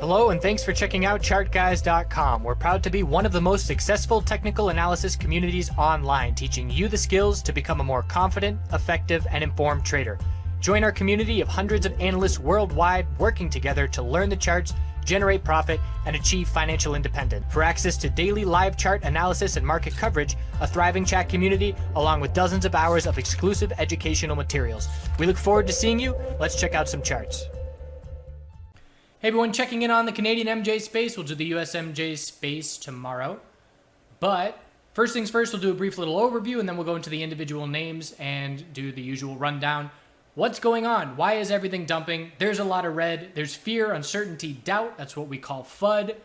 Hello and thanks for checking out ChartGuys.com. We're proud to be one of the most successful technical analysis communities online, teaching you the skills to become a more confident, effective, and informed trader. Join our community of hundreds of analysts worldwide working together to learn the charts, generate profit, and achieve financial independence. For access to daily live chart analysis and market coverage, a thriving chat community, along with dozens of hours of exclusive educational materials. We look forward to seeing you. Let's check out some charts. Hey everyone, checking in on the Canadian MJ space. We'll do the US MJ space tomorrow. But first things first, we'll do a brief little overview and then we'll go into the individual names and do the usual rundown. What's going on? Why is everything dumping? There's a lot of red. There's fear, uncertainty, doubt. That's what we call FUD.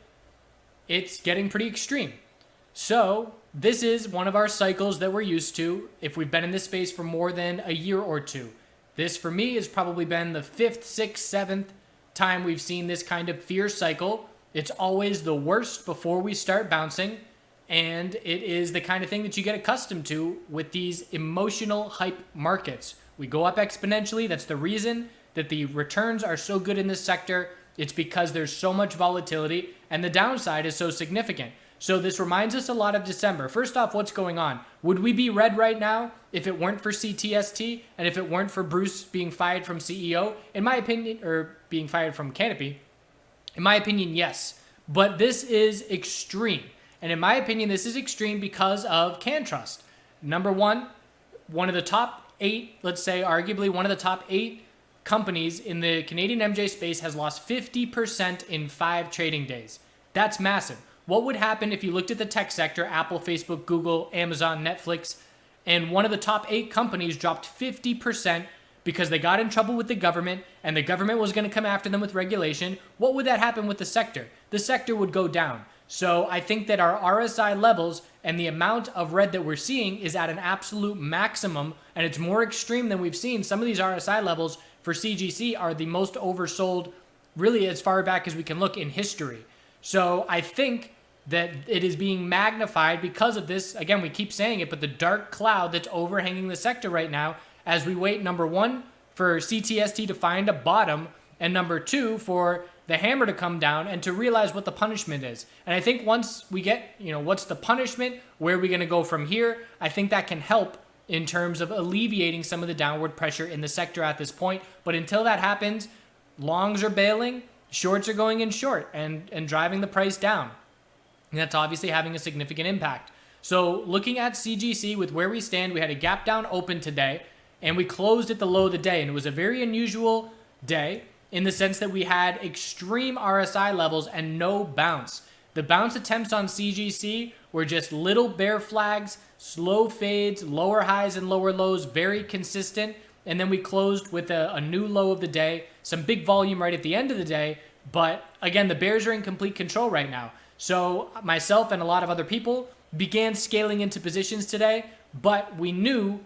It's getting pretty extreme. So this is one of our cycles that we're used to if we've been in this space for more than a year or two. This for me has probably been the 5th, 6th, 7th time we've seen this kind of fear cycle. It's always the worst before we start bouncing, and it is the kind of thing that you get accustomed to with these emotional hype markets. We go up exponentially. That's the reason that the returns are so good in this sector. It's because there's so much volatility and the downside is so significant. So this reminds us a lot of December. First off, what's going on? Would we be red right now if it weren't for CTST and if it weren't for Bruce being fired from CEO? In my opinion, or being fired from Canopy, in my opinion, yes. But this is extreme. And in my opinion, this is extreme because of CanTrust. Number one of the top 8, let's say arguably one of the top 8 companies in the Canadian MJ space has lost 50% in 5 trading days. That's massive. What would happen if you looked at the tech sector, Apple, Facebook, Google, Amazon, Netflix, and one of the top 8 companies dropped 50% because they got in trouble with the government and the government was going to come after them with regulation? What would that happen with the sector? The sector would go down. So I think that our RSI levels and the amount of red that we're seeing is at an absolute maximum, and it's more extreme than we've seen. Some of these RSI levels for CGC are the most oversold really as far back as we can look in history. So I think that it is being magnified because of this. Again, we keep saying it, but the dark cloud that's overhanging the sector right now as we wait, number one, for CTST to find a bottom, and number two, for the hammer to come down and to realize what the punishment is. And I think once we get, what's the punishment, where are we going to go from here, I think that can help in terms of alleviating some of the downward pressure in the sector at this point. But until that happens, longs are bailing, shorts are going in short and driving the price down. And that's obviously having a significant impact. So looking at CGC with where we stand, we had a gap down open today and we closed at the low of the day. And it was a very unusual day in the sense that we had extreme RSI levels and no bounce. The bounce attempts on CGC were just little bear flags, slow fades, lower highs and lower lows, very consistent. And then we closed with a new low of the day, some big volume right at the end of the day. But again, the bears are in complete control right now. So myself and a lot of other people began scaling into positions today, but we knew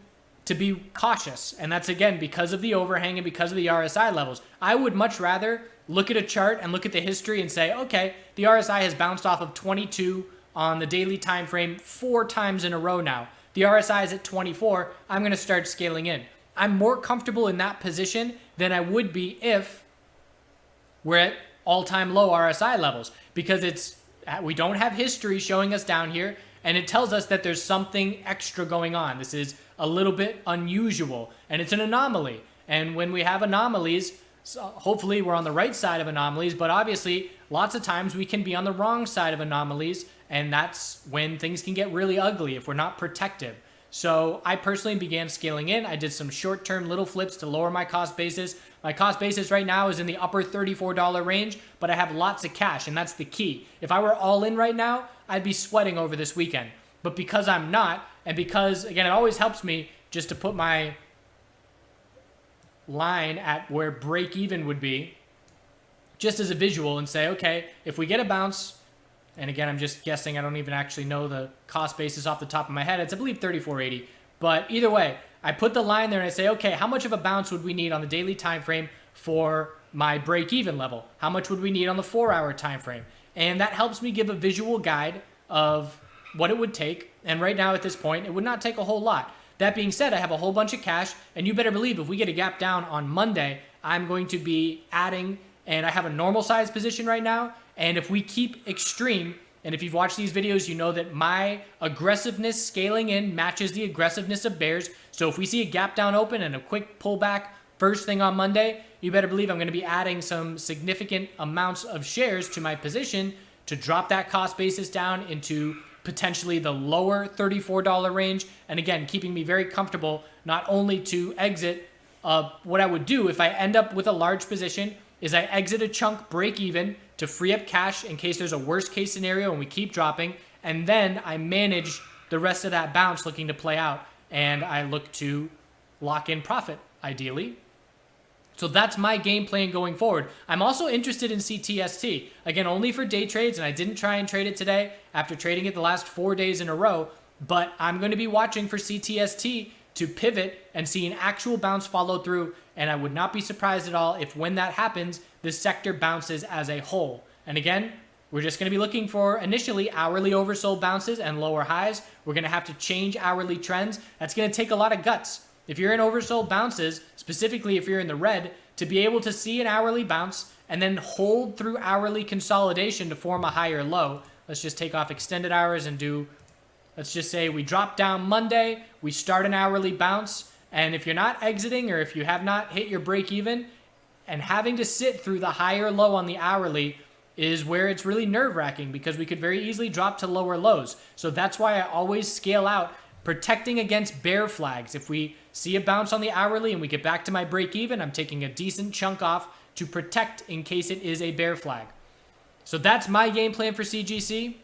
to be cautious. And that's, again, because of the overhang and because of the RSI levels. I would much rather look at a chart and look at the history and say, okay, the RSI has bounced off of 22 on the daily time frame 4 times in a row now. The RSI is at 24. I'm going to start scaling in. I'm more comfortable in that position than I would be if we're at all-time low RSI levels, because we don't have history showing us down here, and it tells us that there's something extra going on. This is a little bit unusual, and it's an anomaly. And when we have anomalies, hopefully we're on the right side of anomalies, but obviously lots of times we can be on the wrong side of anomalies, and that's when things can get really ugly if we're not protective. So I personally began scaling in. I did some short-term little flips to lower my cost basis. My cost basis right now is in the upper $34 range, but I have lots of cash, and that's the key. If I were all in right now, I'd be sweating over this weekend. But because I'm not, and because, again, it always helps me just to put my line at where break even would be, just as a visual, and say, okay, if we get a bounce, and again, I'm just guessing, I don't even actually know the cost basis off the top of my head, it's I believe $34.80. But either way, I put the line there and I say, okay, how much of a bounce would we need on the daily time frame for my break-even level? How much would we need on the 4-hour time frame? And that helps me give a visual guide of what it would take. And right now at this point, it would not take a whole lot. That being said, I have a whole bunch of cash, and you better believe if we get a gap down on Monday, I'm going to be adding and I have a normal size position right now. And if we keep extreme, and if you've watched these videos, you know that my aggressiveness scaling in matches the aggressiveness of bears. So if we see a gap down open and a quick pullback first thing on Monday, you better believe I'm going to be adding some significant amounts of shares to my position to drop that cost basis down into potentially the lower $34 range. And again, keeping me very comfortable not only to exit. What I would do if I end up with a large position is I exit a chunk break even to free up cash in case there's a worst case scenario and we keep dropping. And then I manage the rest of that bounce looking to play out. And I look to lock in profit, ideally. So that's my game plan going forward. I'm also interested in CTST. Again, only for day trades, and I didn't try and trade it today after trading it the last 4 days in a row. But I'm going to be watching for CTST to pivot and see an actual bounce follow through. And I would not be surprised at all if when that happens, this sector bounces as a whole. And again, we're just going to be looking for initially hourly oversold bounces and lower highs. We're going to have to change hourly trends. That's going to take a lot of guts. If you're in oversold bounces, specifically if you're in the red, to be able to see an hourly bounce and then hold through hourly consolidation to form a higher low. Let's just take off extended hours and do, let's just say we drop down Monday, we start an hourly bounce, and if you're not exiting or if you have not hit your break even and having to sit through the higher low on the hourly is where it's really nerve-wracking because we could very easily drop to lower lows. So that's why I always scale out, protecting against bear flags. If we see a bounce on the hourly and we get back to my break even, I'm taking a decent chunk off to protect in case it is a bear flag. So that's my game plan for CGC.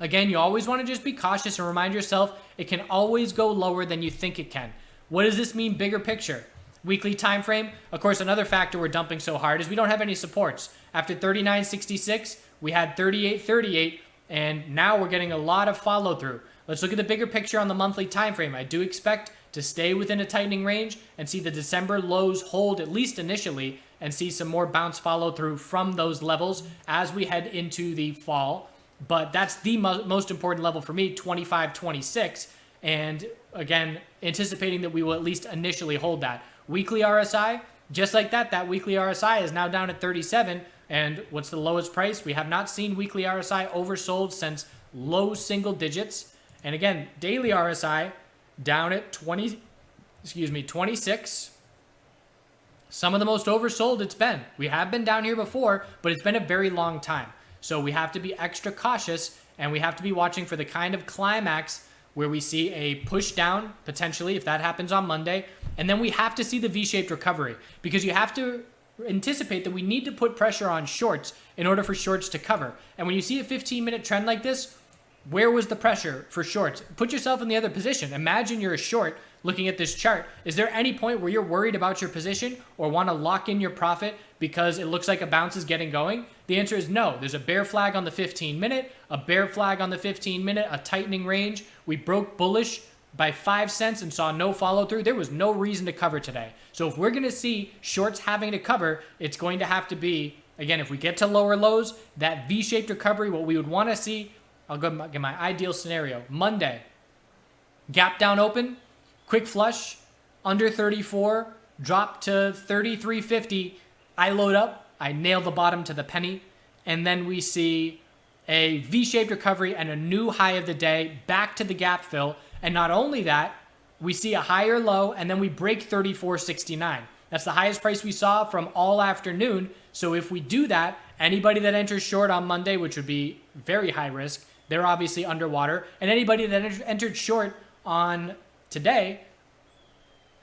Again, you always want to just be cautious and remind yourself it can always go lower than you think it can. What does this mean bigger picture? Weekly time frame. Of course, another factor we're dumping so hard is we don't have any supports. After 39.66, we had 38.38, and now we're getting a lot of follow through. Let's look at the bigger picture on the monthly time frame. I do expect to stay within a tightening range and see the December lows hold at least initially and see some more bounce follow through from those levels as we head into the fall. But that's the most important level for me, 25.26. And again, anticipating that we will at least initially hold that. Weekly RSI, just like that, that weekly RSI is now down at 37. And what's the lowest price? We have not seen weekly RSI oversold since low single digits. And again, daily RSI down at 26. Some of the most oversold it's been. We have been down here before, but it's been a very long time. So we have to be extra cautious and we have to be watching for the kind of climax where we see a push down, potentially, if that happens on Monday. And then we have to see the V-shaped recovery because you have to anticipate that we need to put pressure on shorts in order for shorts to cover. And when you see a 15-minute trend like this, where was the pressure for shorts? Put yourself in the other position. Imagine you're a short looking at this chart. Is there any point where you're worried about your position or want to lock in your profit because it looks like a bounce is getting going? The answer is no. There's a bear flag on the 15-minute, a bear flag on the 15-minute, a tightening range. We broke bullish by 5 cents and saw no follow through. There was no reason to cover today. So if we're going to see shorts having to cover, it's going to have to be, again, if we get to lower lows, that V-shaped recovery, what we would want to see. I'll go get my ideal scenario. Monday, gap down open, quick flush, under 34, drop to 33.50. I load up, I nail the bottom to the penny, and then we see a V-shaped recovery and a new high of the day back to the gap fill. And not only that, we see a higher low, and then we break 34.69. That's the highest price we saw from all afternoon. So if we do that, anybody that enters short on Monday, which would be very high risk, they're obviously underwater. And anybody that entered short on today,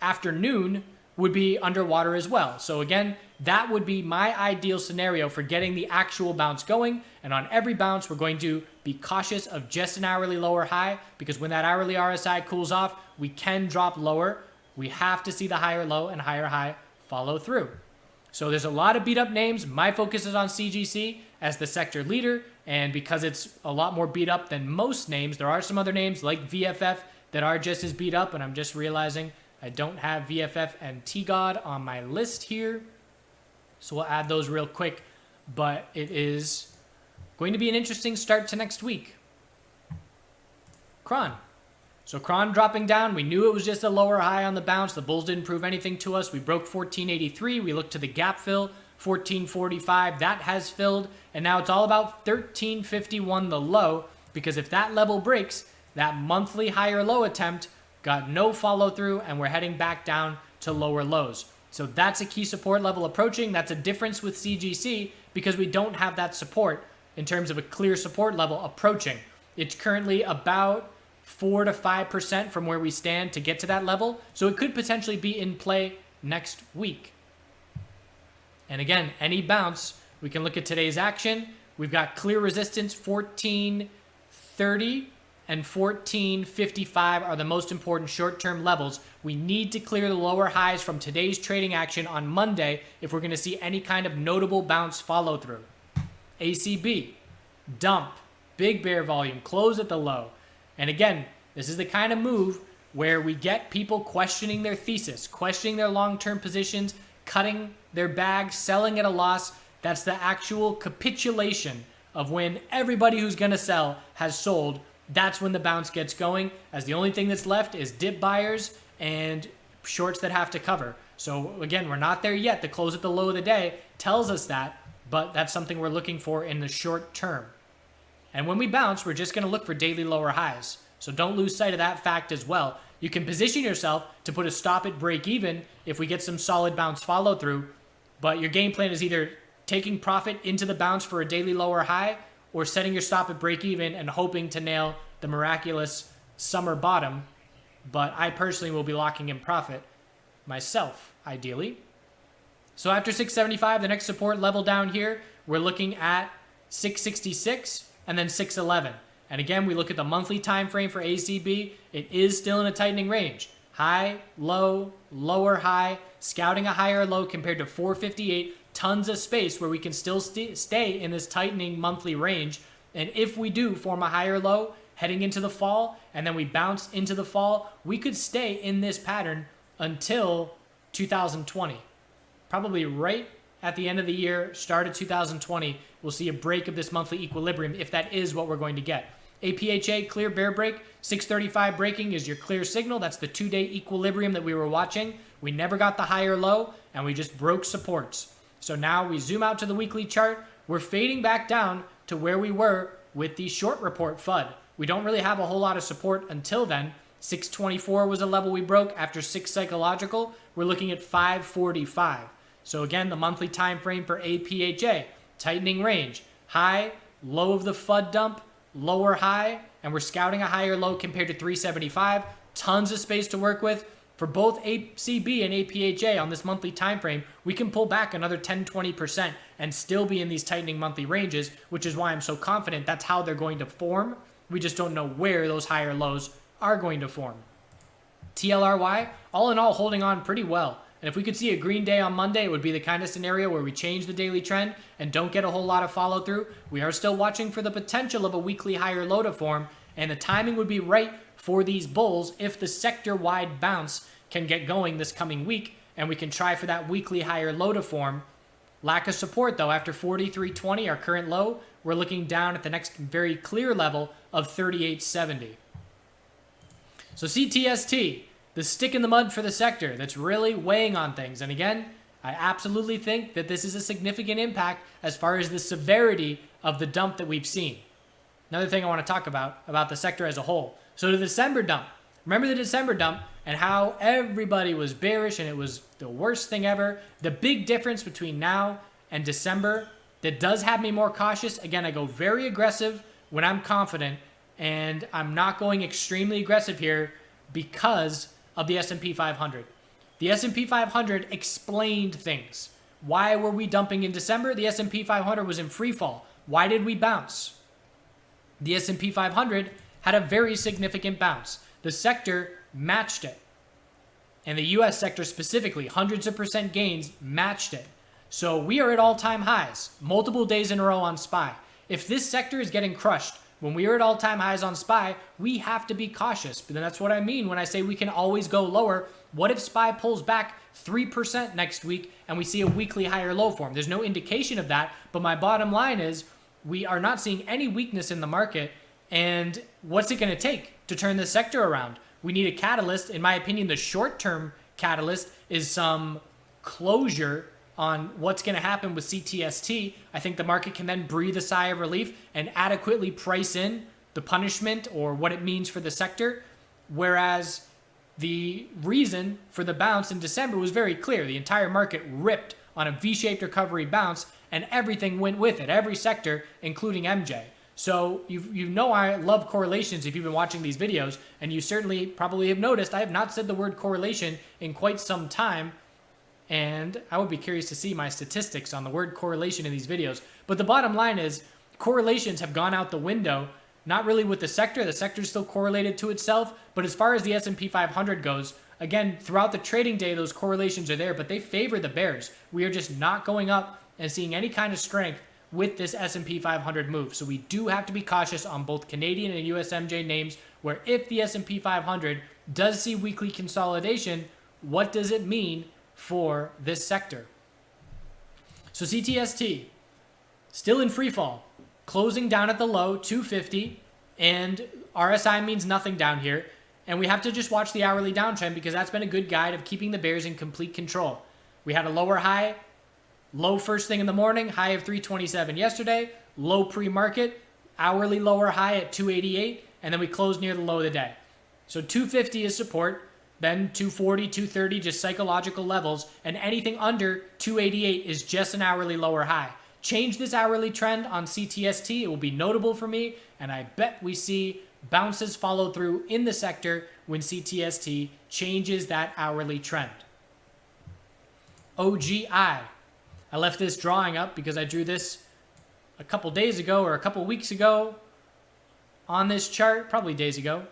afternoon, would be underwater as well. So again, that would be my ideal scenario for getting the actual bounce going. And on every bounce, we're going to be cautious of just an hourly lower high because when that hourly RSI cools off, we can drop lower. We have to see the higher low and higher high follow through. So there's a lot of beat up names. My focus is on CGC as the sector leader. And because it's a lot more beat up than most names, there are some other names like VFF that are just as beat up. And I'm just realizing I don't have VFF and T-God on my list here. So we'll add those real quick. But it is going to be an interesting start to next week. Cron. So Cron dropping down. We knew it was just a lower high on the bounce. The bulls didn't prove anything to us. We broke 1483. We looked to the gap fill 1445, that has filled, and now it's all about 1351, the low, because if that level breaks, that monthly higher low attempt got no follow through, and we're heading back down to lower lows. So that's a key support level approaching. That's a difference with CGC because we don't have that support in terms of a clear support level approaching. It's currently about 4 to 5% from where we stand to get to that level. So it could potentially be in play next week. And again, any bounce, we can look at today's action. We've got clear resistance, 1430 and 1455 are the most important short-term levels. We need to clear the lower highs from today's trading action on Monday if we're going to see any kind of notable bounce follow through. ACB, dump, big bear volume, close at the low. And again, this is the kind of move where we get people questioning their thesis, questioning their long-term positions, cutting their bag, selling at a loss. That's the actual capitulation of when everybody who's going to sell has sold. That's when the bounce gets going, as the only thing that's left is dip buyers and shorts that have to cover. So again, we're not there yet. The close at the low of the day tells us that, but that's something we're looking for in the short term. And when we bounce, we're just going to look for daily lower highs. So don't lose sight of that fact as well. You can position yourself to put a stop at break even if we get some solid bounce follow through, but your game plan is either taking profit into the bounce for a daily lower high or setting your stop at break even and hoping to nail the miraculous summer bottom. But I personally will be locking in profit myself, ideally. So after 675, the next support level down here, we're looking at 666 and then 611. And again, we look at the monthly time frame for ACB. It is still in a tightening range. High, low, lower high, scouting a higher low compared to 458. Tons of space where we can still stay in this tightening monthly range. And if we do form a higher low heading into the fall, and then we bounce into the fall, we could stay in this pattern until 2020. Probably right at the end of the year, start of 2020, we'll see a break of this monthly equilibrium if that is what we're going to get. APHA, clear bear break, 635 breaking is your clear signal. That's the 2-day equilibrium that we were watching. We never got the higher low, and we just broke supports. So now we zoom out to the weekly chart. We're fading back down to where we were with the short report FUD. We don't really have a whole lot of support until then. 624 was a level we broke after 6 psychological. We're looking at 545. So again, the monthly time frame for APHA, tightening range, high, low of the FUD dump, lower high, and we're scouting a higher low compared to 375. Tons of space to work with. For both ACB and APHA on this monthly time frame, we can pull back another 10-20% and still be in these tightening monthly ranges, which is why I'm so confident that's how they're going to form. We just don't know where those higher lows are going to form. TLRY, all in all, holding on pretty well. And if we could see a green day on Monday, it would be the kind of scenario where we change the daily trend and don't get a whole lot of follow through. We are still watching for the potential of a weekly higher low to form, and the timing would be right for these bulls if the sector-wide bounce can get going this coming week, and we can try for that weekly higher low to form. Lack of support, though, after 43.20, our current low, we're looking down at the next very clear level of 38.70. So CTST, the stick in the mud for the sector that's really weighing on things. And again, I absolutely think that this is a significant impact as far as the severity of the dump that we've seen. Another thing I want to talk about the sector as a whole. So the December dump. Remember the December dump and how everybody was bearish and it was the worst thing ever. The big difference between now and December that does have me more cautious. Again, I go very aggressive when I'm confident, and I'm not going extremely aggressive here because of the S&P 500. The S&P 500 explained things. Why were we dumping in December? The S&P 500 was in free fall. Why did we bounce? The S&P 500 had a very significant bounce. The sector matched it. And the US sector specifically, hundreds of percent gains matched it. So we are at all-time highs, multiple days in a row on SPY. If this sector is getting crushed, when we are at all-time highs on SPY, we have to be cautious. But that's what I mean when I say we can always go lower. What if SPY pulls back 3% next week and we see a weekly higher low form? There's no indication of that, but my bottom line is we are not seeing any weakness in the market. And what's it going to take to turn the sector around? We need a catalyst. In my opinion, the short-term catalyst is some closure on what's going to happen with CTST, I think the market can then breathe a sigh of relief and adequately price in the punishment or what it means for the sector. Whereas the reason for the bounce in December was very clear. The entire market ripped on a V-shaped recovery bounce and everything went with it, every sector, including MJ. So you know I love correlations if you've been watching these videos, and you certainly probably have noticed I have not said the word correlation in quite some time, and I would be curious to see my statistics on the word correlation in these videos. But the bottom line is correlations have gone out the window, not really with the sector. The sector is still correlated to itself, but as far as the S&P 500 goes, again, throughout the trading day, those correlations are there, but they favor the bears. We are just not going up and seeing any kind of strength with this S&P 500 move. So we do have to be cautious on both Canadian and US MJ names, where if the S&P 500 does see weekly consolidation, what does it mean for this sector? So CTST, still in free fall, closing down at the low, 250, and RSI means nothing down here. And we have to just watch the hourly downtrend because that's been a good guide of keeping the bears in complete control. We had a lower high, low first thing in the morning, high of 327 yesterday, low pre-market, hourly lower high at 288, and then we closed near the low of the day. So 250 is support, then 240, 230, just psychological levels, and anything under 288 is just an hourly lower high. Change this hourly trend on CTST, it will be notable for me, and I bet we see bounces follow through in the sector when CTST changes that hourly trend. OGI. I left this drawing up because I drew this a couple days ago or a couple weeks ago on this chart, probably days ago.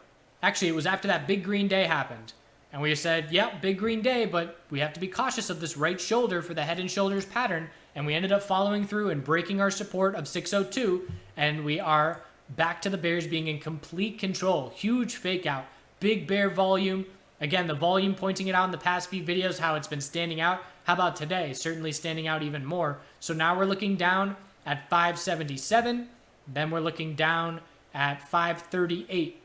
Actually, it was after that big green day happened. And we said, yep, big green day, but we have to be cautious of this right shoulder for the head and shoulders pattern. And we ended up following through and breaking our support of 602. And we are back to the bears being in complete control. Huge fake out, big bear volume. Again, the volume pointing it out in the past few videos, how it's been standing out. How about today? Certainly standing out even more. So now we're looking down at 577. Then we're looking down at 538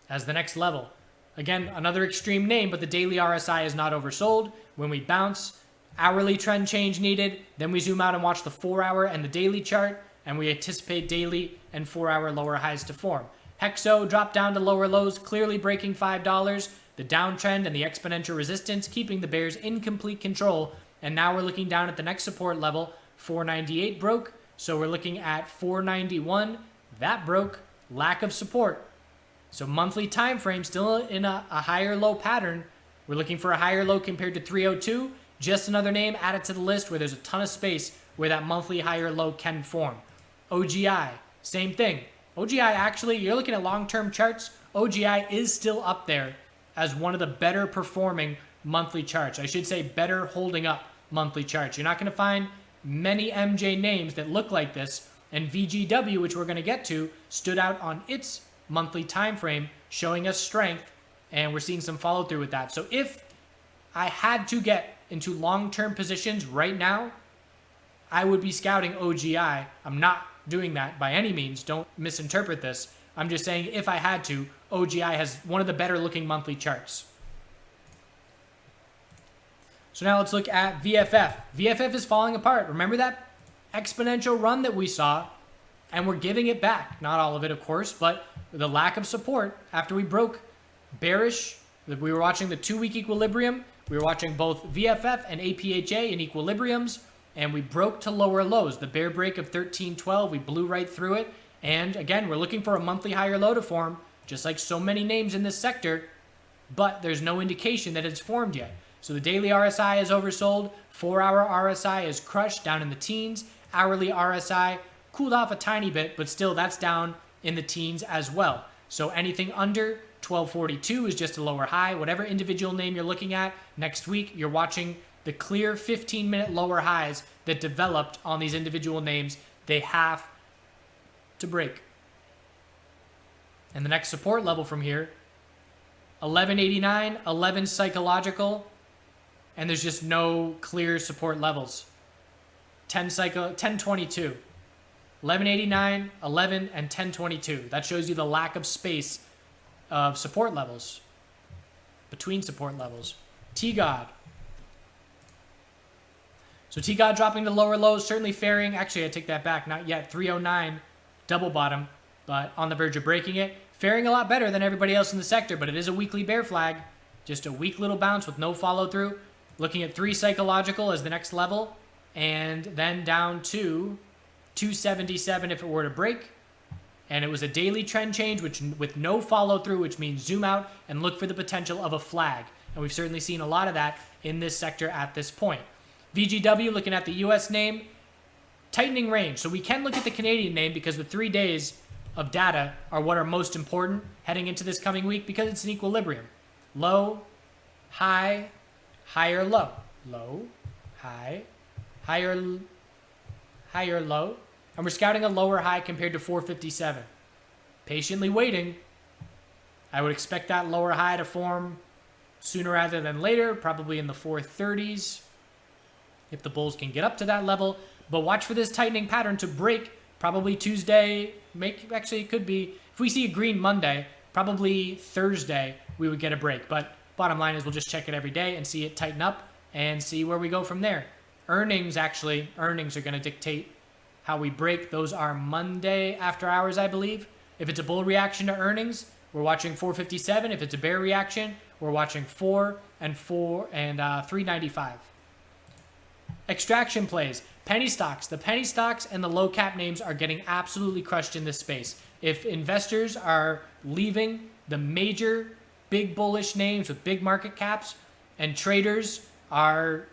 as the next level. Again, another extreme name, but the daily RSI is not oversold. When we bounce, hourly trend change needed. Then we zoom out and watch the 4-hour and the daily chart, and we anticipate daily and 4-hour lower highs to form. Hexo dropped down to lower lows, clearly breaking $5. The downtrend and the exponential resistance keeping the bears in complete control. And now we're looking down at the next support level. 498 broke, so we're looking at 491. That broke, lack of support. So monthly time frame still in a higher low pattern. We're looking for a higher low compared to 302. Just another name added to the list where there's a ton of space where that monthly higher low can form. OGI, same thing. OGI actually, you're looking at long-term charts, OGI is still up there as one of the better performing monthly charts. I should say better holding up monthly charts. You're not going to find many MJ names that look like this, and VGW, which we're going to get to, stood out on its monthly time frame, showing us strength, and we're seeing some follow through with that. So if I had to get into long-term positions right now, I would be scouting OGI. I'm not doing that by any means. Don't misinterpret this. I'm just saying if I had to, OGI has one of the better looking monthly charts. So now let's look at VFF. VFF is falling apart. Remember that exponential run that we saw? And we're giving it back. Not all of it, of course, but the lack of support after we broke bearish. We were watching the 2-week equilibrium. We were watching both VFF and APHA in equilibriums, and we broke to lower lows. The bear break of 1312, we blew right through it. And again, we're looking for a monthly higher low to form, just like so many names in this sector, but there's no indication that it's formed yet. So the daily RSI is oversold, 4-hour RSI is crushed down in the teens, hourly RSI cooled off a tiny bit, but still that's down in the teens as well. So anything under 1242 is just a lower high. Whatever individual name you're looking at, next week you're watching the clear 15-minute lower highs that developed on these individual names. They have to break. And the next support level from here, 1189, 11 psychological, and there's just no clear support levels. 1022. 1189, 11, and 1022. That shows you the lack of space of support levels, between support levels. T-God. So T-God dropping to lower lows, certainly faring. Actually, I take that back. Not yet. 309 double bottom, but on the verge of breaking it. Faring a lot better than everybody else in the sector, but it is a weekly bear flag. Just a weak little bounce with no follow through. Looking at 3 psychological as the next level, and then down to 277 if it were to break. And it was a daily trend change, which with no follow through, which means zoom out and look for the potential of a flag. And we've certainly seen a lot of that in this sector at this point. VGW, looking at the US name, tightening range. So we can look at the Canadian name because the 3 days of data are what are most important heading into this coming week because it's an equilibrium. Low, high, higher, low. Low, high, higher, low. And we're scouting a lower high compared to 457. Patiently waiting. I would expect that lower high to form sooner rather than later, probably in the 430s, if the bulls can get up to that level. But watch for this tightening pattern to break probably Tuesday. Actually, it could be, if we see a green Monday, probably Thursday, we would get a break. But bottom line is we'll just check it every day and see it tighten up and see where we go from there. Earnings are going to dictate how we break. Those are Monday after hours, I believe. If it's a bull reaction to earnings, we're watching 457. If it's a bear reaction, we're watching 395. Extraction plays. Penny stocks. The penny stocks and the low cap names are getting absolutely crushed in this space. If investors are leaving the major big bullish names with big market caps and traders are,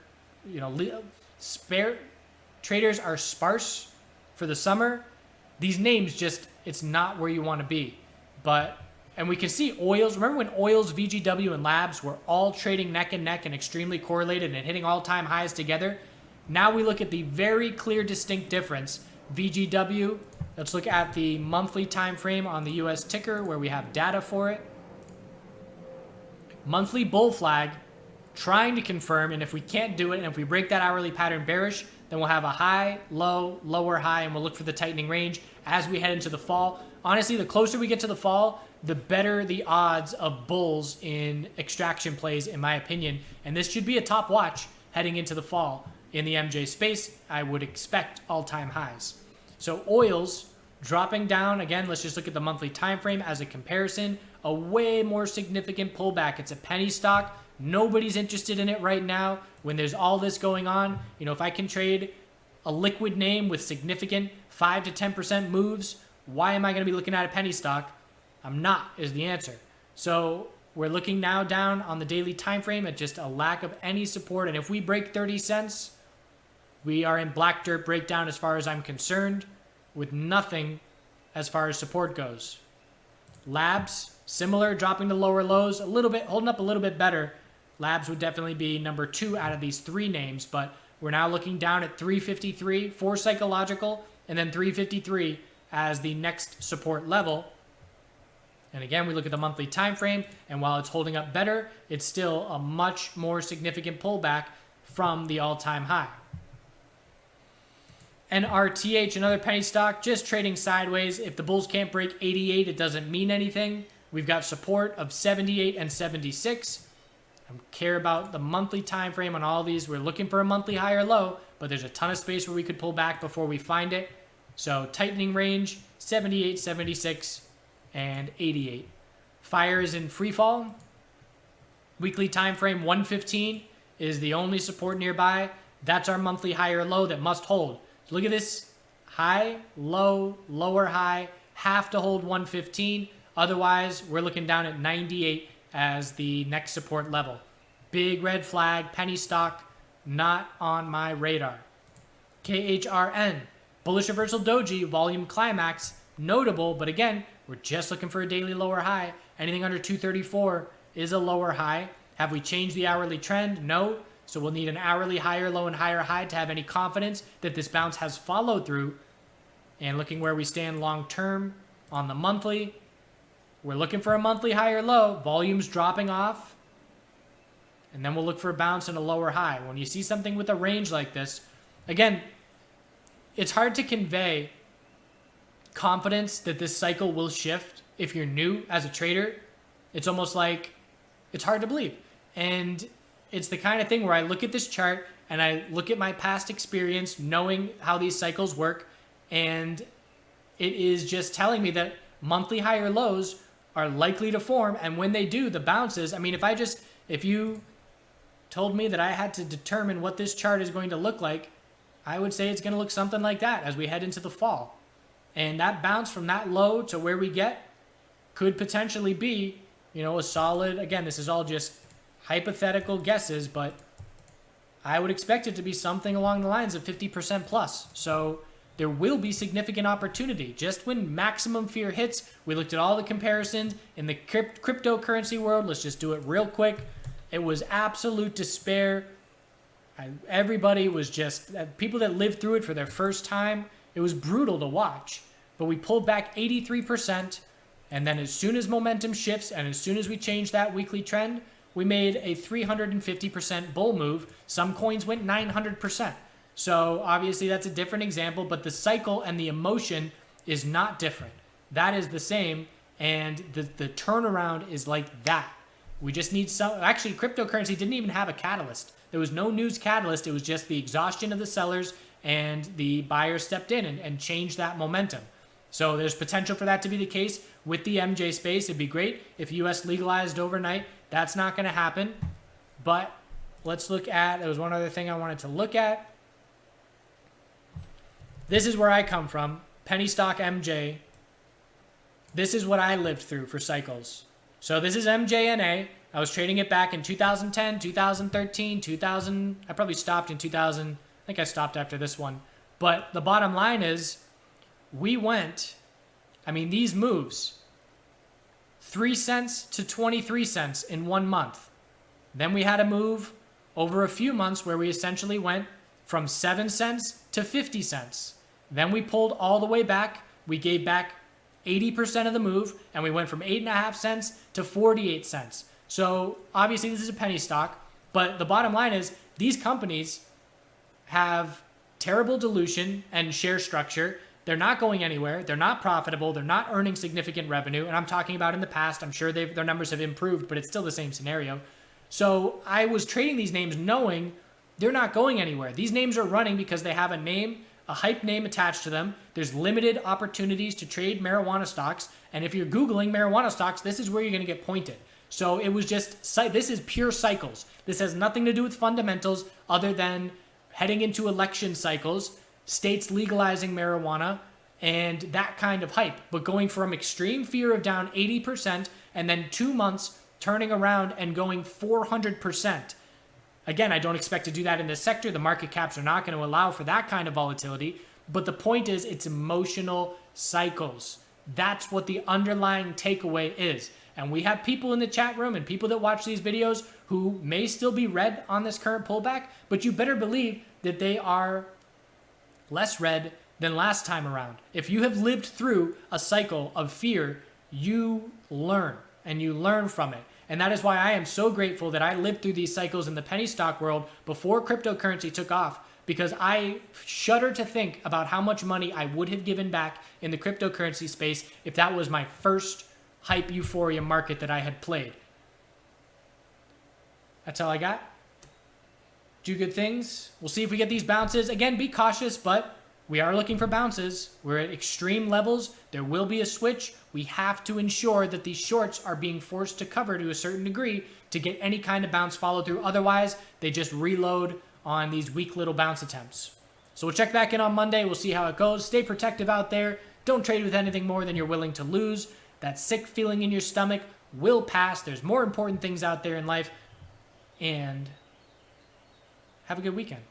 traders are sparse for the summer, these names just, it's not where you want to be. And we can see oils. Remember when oils, VGW, and labs were all trading neck and neck and extremely correlated and hitting all-time highs together? Now we look at the very clear, distinct difference. VGW, let's look at the monthly time frame on the US ticker where we have data for it. Monthly bull flag, trying to confirm, and if we can't do it, and if we break that hourly pattern bearish, then we'll have a high, low, lower high, and we'll look for the tightening range as we head into the fall. Honestly, the closer we get to the fall, the better the odds of bulls in extraction plays, in my opinion. And this should be a top watch heading into the fall in the MJ space. I would expect all-time highs. So oils dropping down. Again, let's just look at the monthly time frame as a comparison. A way more significant pullback. It's a penny stock. Nobody's interested in it right now when there's all this going on. If I can trade a liquid name with significant 5 to 10% moves, why am I going to be looking at a penny stock? I'm not, is the answer. So we're looking now down on the daily time frame at just a lack of any support. And if we break 30 cents, we are in black dirt breakdown as far as I'm concerned, with nothing as far as support goes. Labs, similar, dropping to lower lows, a little bit, holding up a little bit better. Labs would definitely be number 2 out of these 3 names, but we're now looking down at 353 for psychological, and then 353 as the next support level. And again, we look at the monthly time frame, and while it's holding up better, it's still a much more significant pullback from the all-time high. NRTH, another penny stock, just trading sideways. If the bulls can't break 88, it doesn't mean anything. We've got support of 78 and 76. I care about the monthly time frame on all these. We're looking for a monthly high or low, but there's a ton of space where we could pull back before we find it. So tightening range, 78, 76, and 88. Fire is in free fall. Weekly time frame 115 is the only support nearby. That's our monthly high or low that must hold. So look at this. High, low, lower high, have to hold 115. Otherwise, we're looking down at 98 as the next support level. Big red flag, penny stock, not on my radar. KHRN, bullish reversal doji, volume climax, notable, but again, we're just looking for a daily lower high. Anything under 234 is a lower high. Have we changed the hourly trend? No. So we'll need an hourly higher low and higher high to have any confidence that this bounce has followed through. And looking where we stand long term on the monthly, we're looking for a monthly higher low. Volume's dropping off. And then we'll look for a bounce and a lower high. When you see something with a range like this, again, it's hard to convey confidence that this cycle will shift if you're new as a trader. It's almost like it's hard to believe. And it's the kind of thing where I look at this chart and I look at my past experience knowing how these cycles work, and it is just telling me that monthly higher lows are likely to form, and when they do, the bounces, I mean, if you told me that I had to determine what this chart is going to look like, I would say it's going to look something like that as we head into the fall. And that bounce from that low to where we get could potentially be, a solid, again, this is all just hypothetical guesses, but I would expect it to be something along the lines of 50% plus. So there will be significant opportunity. Just when maximum fear hits, we looked at all the comparisons in the cryptocurrency world. Let's just do it real quick. It was absolute despair. Everybody was just, people that lived through it for their first time, it was brutal to watch. But we pulled back 83%, and then as soon as momentum shifts and as soon as we change that weekly trend, we made a 350% bull move. Some coins went 900%. So obviously that's a different example, but the cycle and the emotion is not different. That is the same, and the turnaround is like that. We just need actually cryptocurrency didn't even have a catalyst. There was no news catalyst. It was just the exhaustion of the sellers, and the buyers stepped in and changed that momentum. So there's potential for that to be the case with the MJ space. It'd be great if US legalized overnight. That's not going to happen. But let's look at, there was one other thing I wanted to look at. This is where I come from, penny stock MJ. This is what I lived through for cycles. So this is MJNA. I was trading it back in 2010, 2013, 2000. I probably stopped in 2000. I think I stopped after this one. But the bottom line is, we went, these moves, 3 cents to 23 cents in 1 month. Then we had a move over a few months where we essentially went from 7 cents to 50 cents. Then we pulled all the way back. We gave back 80% of the move, and we went from 8.5 cents to 48 cents. So obviously this is a penny stock, but the bottom line is these companies have terrible dilution and share structure. They're not going anywhere. They're not profitable. They're not earning significant revenue. And I'm talking about in the past. I'm sure their numbers have improved, but it's still the same scenario. So I was trading these names knowing they're not going anywhere. These names are running because they have a name, a hype name attached to them. There's limited opportunities to trade marijuana stocks. And if you're Googling marijuana stocks, this is where you're going to get pointed. So it was just, this is pure cycles. This has nothing to do with fundamentals other than heading into election cycles, states legalizing marijuana, and that kind of hype. But going from extreme fear of down 80% and then 2 months turning around and going 400%. Again, I don't expect to do that in this sector. The market caps are not going to allow for that kind of volatility. But the point is, it's emotional cycles. That's what the underlying takeaway is. And we have people in the chat room and people that watch these videos who may still be red on this current pullback, but you better believe that they are less red than last time around. If you have lived through a cycle of fear, you learn and you learn from it. And that is why I am so grateful that I lived through these cycles in the penny stock world before cryptocurrency took off, because I shudder to think about how much money I would have given back in the cryptocurrency space if that was my first hype euphoria market that I had played. That's all I got. Do good things. We'll see if we get these bounces. Again, be cautious, but we are looking for bounces. We're at extreme levels. There will be a switch. We have to ensure that these shorts are being forced to cover to a certain degree to get any kind of bounce follow through. Otherwise, they just reload on these weak little bounce attempts. So we'll check back in on Monday. We'll see how it goes. Stay protective out there. Don't trade with anything more than you're willing to lose. That sick feeling in your stomach will pass. There's more important things out there in life. And have a good weekend.